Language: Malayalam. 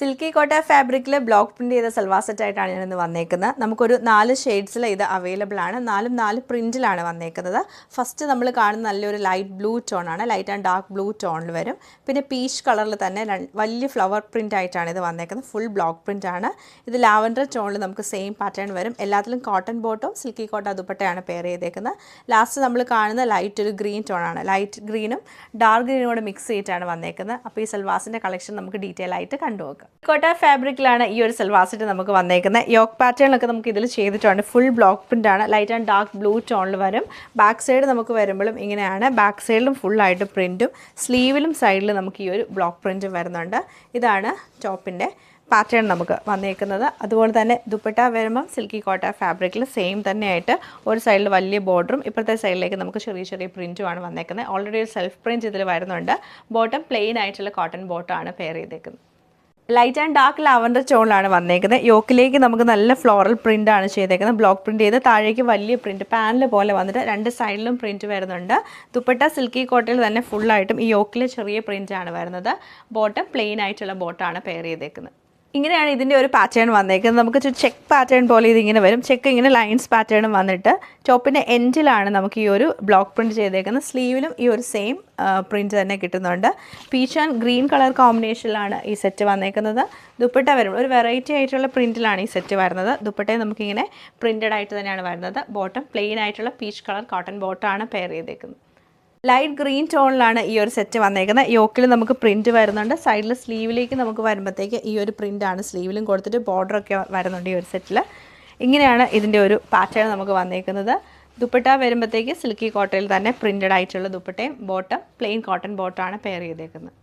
സിൽക്കി കോട്ട ഫാബ്രിക്കിൽ ബ്ലോക്ക് പ്രിൻറ്റ് ചെയ്ത സൽവാർ സെറ്റായിട്ടാണ് ഞാനിന്ന് വന്നേക്കുന്നത്. നമുക്കൊരു 4 ഷെയ്ഡ്സിൽ ഇത് അവൈലബിൾ ആണ്. 4 പ്രിൻറ്റിലാണ് വന്നേക്കുന്നത്. ഫസ്റ്റ് നമ്മൾ കാണുന്ന നല്ലൊരു ലൈറ്റ് ബ്ലൂ ടോണാണ്. ലൈറ്റ് ആൻഡ് ഡാർക്ക് ബ്ലൂ ടോണിൽ വരും. പിന്നെ പീച്ച് കളറിൽ തന്നെ വലിയ ഫ്ലവർ പ്രിൻ്റ് ആയിട്ടാണ് ഇത് വന്നേക്കുന്നത്. ഫുൾ ബ്ലോക്ക് പ്രിൻ്റ് ആണ്. ഇത് ലാവൻഡർ ടോണിൽ നമുക്ക് സെയിം പാറ്റേൺ വരും. എല്ലാത്തിലും കോട്ടൺ ബോട്ടും സിൽക്കി കോട്ട ദുപ്പട്ടയാണ് പെയർ ചെയ്തേക്കുന്നത്. ലാസ്റ്റ് നമ്മൾ കാണുന്ന ലൈറ്റ് ഒരു ഗ്രീൻ ടോണാണ്. ലൈറ്റ് ഗ്രീനും ഡാർക്ക് ഗ്രീനും കൂടെ മിക്സ് ചെയ്തിട്ടാണ് വന്നേക്കുന്നത്. അപ്പോൾ ഈ സൽവാസിൻ്റെ കളക്ഷൻ നമുക്ക് ഡീറ്റെയിൽ ആയിട്ട് കണ്ടുപോകാം. കോട്ട ഫാബ്രിക്കിലാണ് ഈ ഒരു സൽവാർ സെറ്റ് നമുക്ക് വന്നേക്കുന്നത്. യോക്ക് പാറ്റേണിലൊക്കെ നമുക്ക് ഇതിൽ ചെയ്തിട്ടുണ്ട്. ഫുൾ ബ്ലോക്ക് പ്രിൻ്റ് ആണ്. ലൈറ്റ് ആൻഡ് ഡാർക്ക് ബ്ലൂ ടോണിൽ വരും. ബാക്ക് സൈഡ് നമുക്ക് വരുമ്പോഴും ഇങ്ങനെയാണ്. ബാക്ക് സൈഡിലും ഫുള്ളായിട്ട് പ്രിൻറ്റും സ്ലീവിലും സൈഡിലും നമുക്ക് ഈ ഒരു ബ്ലോക്ക് പ്രിൻറ്റും വരുന്നുണ്ട്. ഇതാണ് ടോപ്പിൻ്റെ പാറ്റേൺ നമുക്ക് വന്നേക്കുന്നത്. അതുപോലെ തന്നെ ദുപ്പട്ട വരുമ്പം സിൽക്കി കോട്ട ഫാബ്രിക്കിൽ സെയിം തന്നെയായിട്ട് ഒരു സൈഡിൽ വലിയ ബോർഡറും ഇപ്പോഴത്തെ സൈഡിലേക്ക് നമുക്ക് ചെറിയ ചെറിയ പ്രിൻറ്റുമാണ് വന്നേക്കുന്നത്. ഓൾറെഡി ഒരു സെൽഫ് പ്രിൻറ്റ് ഇതിൽ വരുന്നുണ്ട്. ബോട്ടം പ്ലെയിൻ ആയിട്ടുള്ള കോട്ടൺ ബോട്ടമാണ് പെയർ ചെയ്തേക്കുന്നത്. ലൈറ്റ് ആൻഡ് ഡാർക്ക് ലാവൻഡർ ടോണിലാണ് വന്നേക്കുന്നത്. യോക്കിലേക്ക് നമുക്ക് നല്ല ഫ്ലോറൽ പ്രിൻ്റ് ആണ് ചെയ്തേക്കുന്നത്. ബ്ലോക്ക് പ്രിൻ്റ് ചെയ്ത് താഴേക്ക് വലിയ പ്രിൻറ്റ് പാനൽ പോലെ വന്നിട്ട് രണ്ട് സൈഡിലും പ്രിൻറ്റ് വരുന്നുണ്ട്. ദുപ്പട്ട സിൽക്കി കോട്ടയിൽ തന്നെ ഫുള്ളായിട്ടും ഈ യോക്കിൽ ചെറിയ പ്രിൻ്റ് ആണ് വരുന്നത്. ബോട്ടം പ്ലെയിൻ ആയിട്ടുള്ള ബോട്ടാണ് പെയർ ചെയ്തേക്കുന്നത്. ഇങ്ങനെയാണ് ഇതിൻ്റെ ഒരു പാറ്റേൺ വന്നേക്കുന്നത്. നമുക്ക് ചെക്ക് പാറ്റേൺ പോലെ ഇതിങ്ങനെ വരും. ചെക്ക് ഇങ്ങനെ ലൈൻസ് പാറ്റേണും വന്നിട്ട് ടോപ്പിൻ്റെ എൻഡിലാണ് നമുക്ക് ഈ ഒരു ബ്ലോക്ക് പ്രിൻറ്റ് ചെയ്തേക്കുന്നത്. സ്ലീവിലും ഈ ഒരു സെയിം പ്രിൻറ്റ് തന്നെ കിട്ടുന്നുണ്ട്. പീച്ച് ആൻഡ് ഗ്രീൻ കളർ കോമ്പിനേഷനിലാണ് ഈ സെറ്റ് വന്നേക്കുന്നത്. ദുപ്പട്ട വരും ഒരു വെറൈറ്റി ആയിട്ടുള്ള പ്രിൻറ്റിലാണ് ഈ സെറ്റ് വരുന്നത്. ദുപ്പട്ടയും നമുക്കിങ്ങനെ പ്രിൻറ്റഡ് ആയിട്ട് തന്നെയാണ് വരുന്നത്. ബോട്ടം പ്ലെയിൻ ആയിട്ടുള്ള പീച്ച് കളർ കോട്ടൺ ബോട്ടാണ് പെയർ ചെയ്തേക്കുന്നത്. ലൈറ്റ് ഗ്രീൻ ടോണിലാണ് ഈ ഒരു സെറ്റ് വന്നേക്കുന്നത്. യോക്കിൽ നമുക്ക് പ്രിൻറ്റ് വരുന്നുണ്ട്. സൈഡിൽ സ്ലീവിലേക്ക് നമുക്ക് വരുമ്പോഴത്തേക്ക് ഈ ഒരു പ്രിൻ്റാണ് സ്ലീവിലും കൊടുത്തിട്ട് ബോർഡറൊക്കെ വരുന്നുണ്ട് ഈ ഒരു സെറ്റിൽ. ഇങ്ങനെയാണ് ഇതിൻ്റെ ഒരു പാറ്റേൺ നമുക്ക് വന്നേക്കുന്നത്. ദുപ്പട്ട വരുമ്പോഴത്തേക്ക് സിൽക്കി കോട്ടയിൽ തന്നെ പ്രിൻറ്റഡ് ആയിട്ടുള്ള ദുപ്പട്ടയും ബോട്ടം പ്ലെയിൻ കോട്ടൺ ബോട്ടാണ് പെയർ ചെയ്തേക്കുന്നത്.